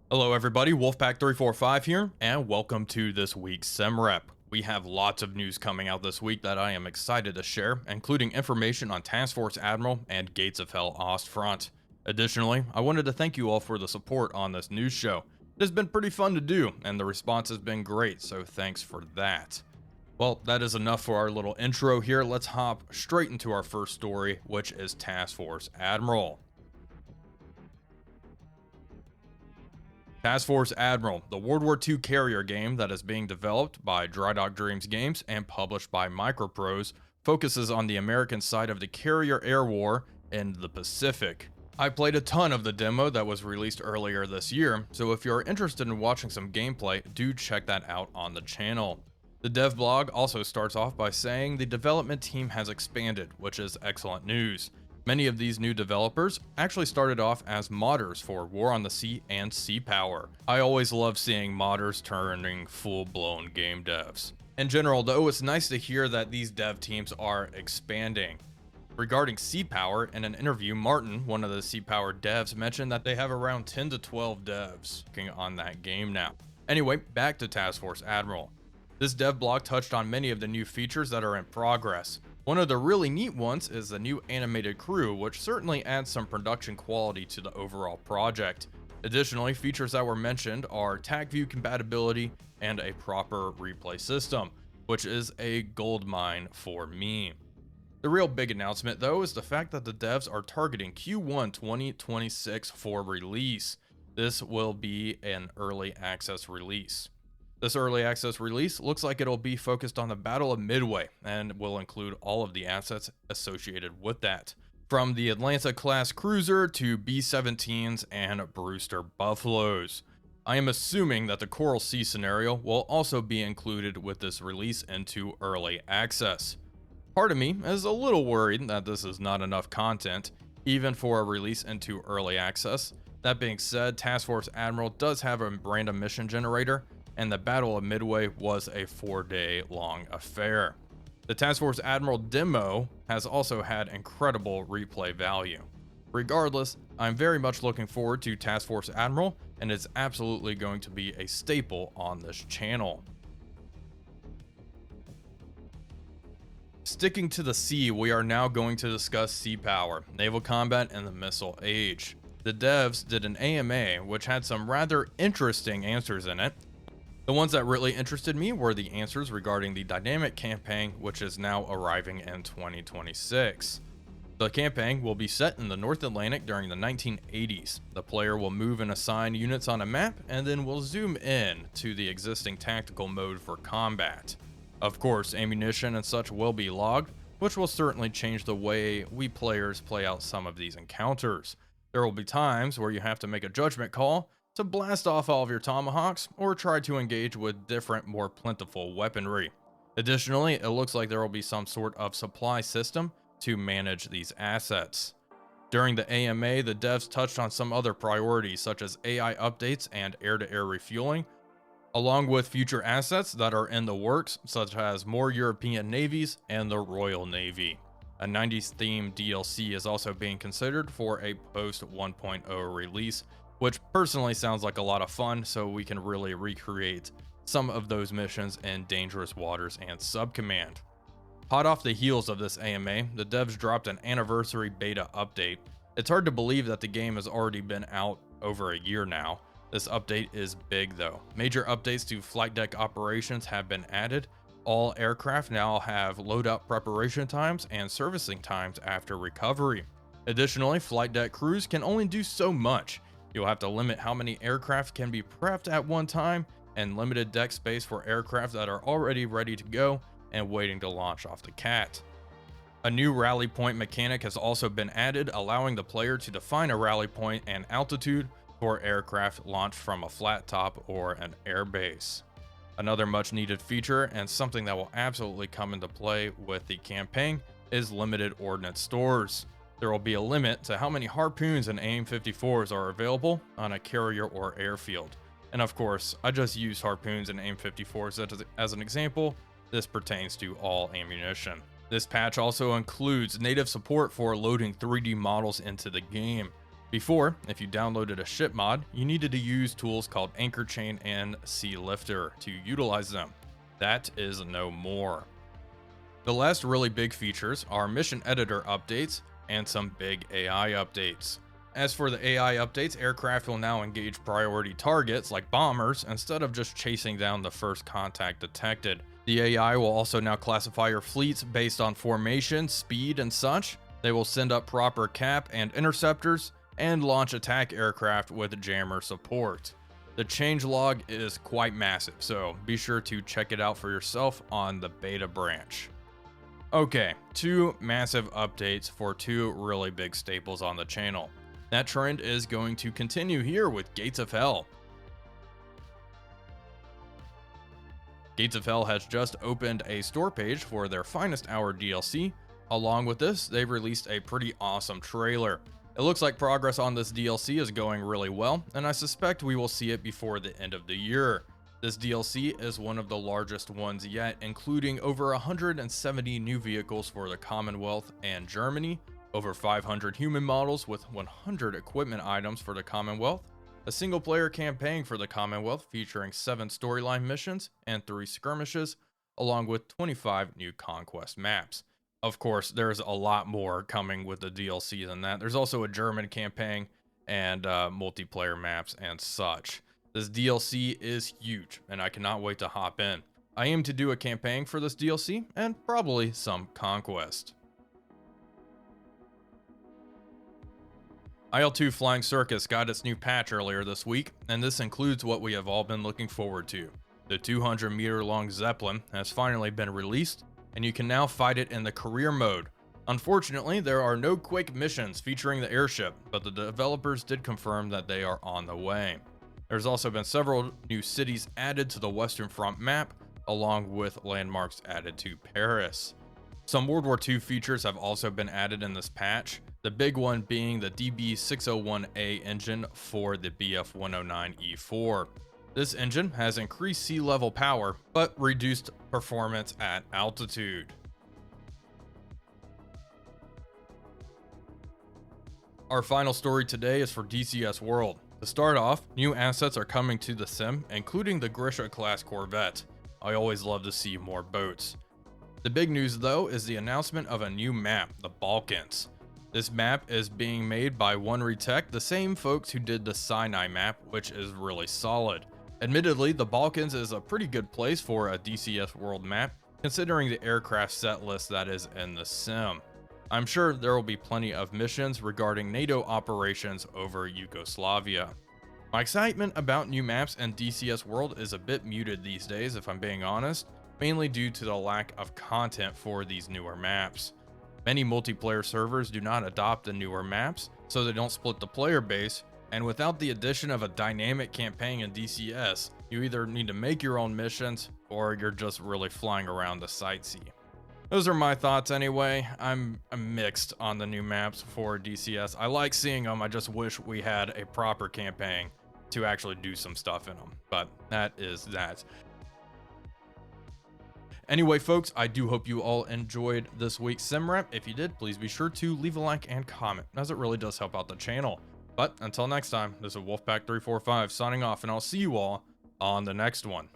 Hello everybody, Wolfpack345 here, and welcome to this week's SimRep. We have lots of news coming out this week that I am excited to share, including information on Task Force Admiral and Gates of Hell Ostfront. Additionally, I wanted to thank you all for the support on this news show. It has been pretty fun to do, and the response has been great, so thanks for that. Well, that is enough for our little intro here. Let's hop straight into our first story, which is Task Force Admiral. Task Force Admiral, the World War II carrier game that is being developed by Drydock Dreams Games and published by Microprose, focuses on the American side of the carrier air war in the Pacific. I played a ton of the demo that was released earlier this year, so if you're interested in watching some gameplay, do check that out on the channel. The dev blog also starts off by saying the development team has expanded, which is excellent news. Many of these new developers actually started off as modders for War on the Sea and Sea Power. I always love seeing modders turning full-blown game devs. In general though, it's nice to hear that these dev teams are expanding. Regarding Sea Power, in an interview, Martin, one of the Sea Power devs, mentioned that they have around 10 to 12 devs working on that game now. Anyway, back to Task Force Admiral. This dev blog touched on many of the new features that are in progress. One of the really neat ones is the new animated crew, which certainly adds some production quality to the overall project. Additionally, features that were mentioned are tag view compatibility and a proper replay system, which is a goldmine for me. The real big announcement though is the fact that the devs are targeting Q1 2026 for release. This will be an early access release. This early access release looks like it'll be focused on the Battle of Midway and will include all of the assets associated with that, from the Atlanta class cruiser to B-17s and Brewster Buffaloes. I am assuming that the Coral Sea scenario will also be included with this release into early access. Part of me is a little worried that this is not enough content, even for a release into early access. That being said, Task Force Admiral does have a random mission generator, and the Battle of Midway was a 4-day long affair. The Task Force Admiral demo has also had incredible replay value. Regardless, I'm very much looking forward to Task Force Admiral, and it's absolutely going to be a staple on this channel. Sticking to the sea, we are now going to discuss Sea Power, naval combat, and the Missile Age. The devs did an AMA, which had some rather interesting answers in it. The ones that really interested me were the answers regarding the dynamic campaign, which is now arriving in 2026. The campaign will be set in the North Atlantic during the 1980s. The player will move and assign units on a map, and then will zoom in to the existing tactical mode for combat. Of course, ammunition and such will be logged, which will certainly change the way we players play out some of these encounters. There will be times where you have to make a judgment call to blast off all of your tomahawks, or try to engage with different, more plentiful weaponry. Additionally, it looks like there will be some sort of supply system to manage these assets. During the AMA, the devs touched on some other priorities such as AI updates and air-to-air refueling, along with future assets that are in the works, such as more European navies and the Royal Navy. A 90s themed DLC is also being considered for a post 1.0 release, which personally sounds like a lot of fun, so we can really recreate some of those missions in Dangerous Waters and Subcommand. Hot off the heels of this AMA, the devs dropped an anniversary beta update. It's hard to believe that the game has already been out over a year now. This update is big though. Major updates to flight deck operations have been added. All aircraft now have loadout preparation times and servicing times after recovery. Additionally, flight deck crews can only do so much. You'll have to limit how many aircraft can be prepped at one time, and limited deck space for aircraft that are already ready to go and waiting to launch off the CAT. A new rally point mechanic has also been added, allowing the player to define a rally point and altitude for aircraft launched from a flat top or an airbase. Another much needed feature, and something that will absolutely come into play with the campaign, is limited ordnance stores. There will be a limit to how many harpoons and AIM-54s are available on a carrier or airfield. And of course, I just used harpoons and AIM-54s as an example. This pertains to all ammunition. This patch also includes native support for loading 3D models into the game. Before, if you downloaded a ship mod, you needed to use tools called Anchor Chain and Sea Lifter to utilize them. That is no more. The last really big features are mission editor updates and some big AI updates. As for the AI updates, aircraft will now engage priority targets like bombers instead of just chasing down the first contact detected. The AI will also now classify your fleets based on formation, speed, and such. They will send up proper cap and interceptors and launch attack aircraft with jammer support. The changelog is quite massive, so be sure to check it out for yourself on the beta branch. Okay, 2 massive updates for 2 really big staples on the channel. That trend is going to continue here with Gates of Hell. Gates of Hell has just opened a store page for their Finest Hour DLC. Along with this, they've released a pretty awesome trailer. It looks like progress on this DLC is going really well, and I suspect we will see it before the end of the year. This DLC is one of the largest ones yet, including over 170 new vehicles for the Commonwealth and Germany, over 500 human models with 100 equipment items for the Commonwealth, a single-player campaign for the Commonwealth featuring 7 storyline missions and 3 skirmishes, along with 25 new conquest maps. Of course, there's a lot more coming with the DLC than that. There's also a German campaign and multiplayer maps and such. This DLC is huge, and I cannot wait to hop in. I aim to do a campaign for this DLC, and probably some conquest. IL-2 Flying Circus got its new patch earlier this week, and this includes what we have all been looking forward to. The 200-meter long Zeppelin has finally been released, and you can now fight it in the career mode. Unfortunately, there are no quick missions featuring the airship, but the developers did confirm that they are on the way. There's also been several new cities added to the Western Front map, along with landmarks added to Paris. Some World War II features have also been added in this patch, the big one being the DB601A engine for the BF109E4. This engine has increased sea level power, but reduced performance at altitude. Our final story today is for DCS World. To start off, new assets are coming to the sim, including the Grisha-class corvette. I always love to see more boats. The big news though is the announcement of a new map, the Balkans. This map is being made by One Retech, the same folks who did the Sinai map, which is really solid. Admittedly, the Balkans is a pretty good place for a DCS World map, considering the aircraft set list that is in the sim. I'm sure there will be plenty of missions regarding NATO operations over Yugoslavia. My excitement about new maps in DCS World is a bit muted these days, if I'm being honest, mainly due to the lack of content for these newer maps. Many multiplayer servers do not adopt the newer maps, so they don't split the player base, and without the addition of a dynamic campaign in DCS, you either need to make your own missions, or you're just really flying around to sightsee. Those are my thoughts anyway. I'm mixed on the new maps for DCS. I like seeing them, I just wish we had a proper campaign to actually do some stuff in them, but that is that. Anyway, folks, I do hope you all enjoyed this week's SimRep. If you did, please be sure to leave a like and comment, as it really does help out the channel. But until next time, this is Wolfpack345 signing off, and I'll see you all on the next one.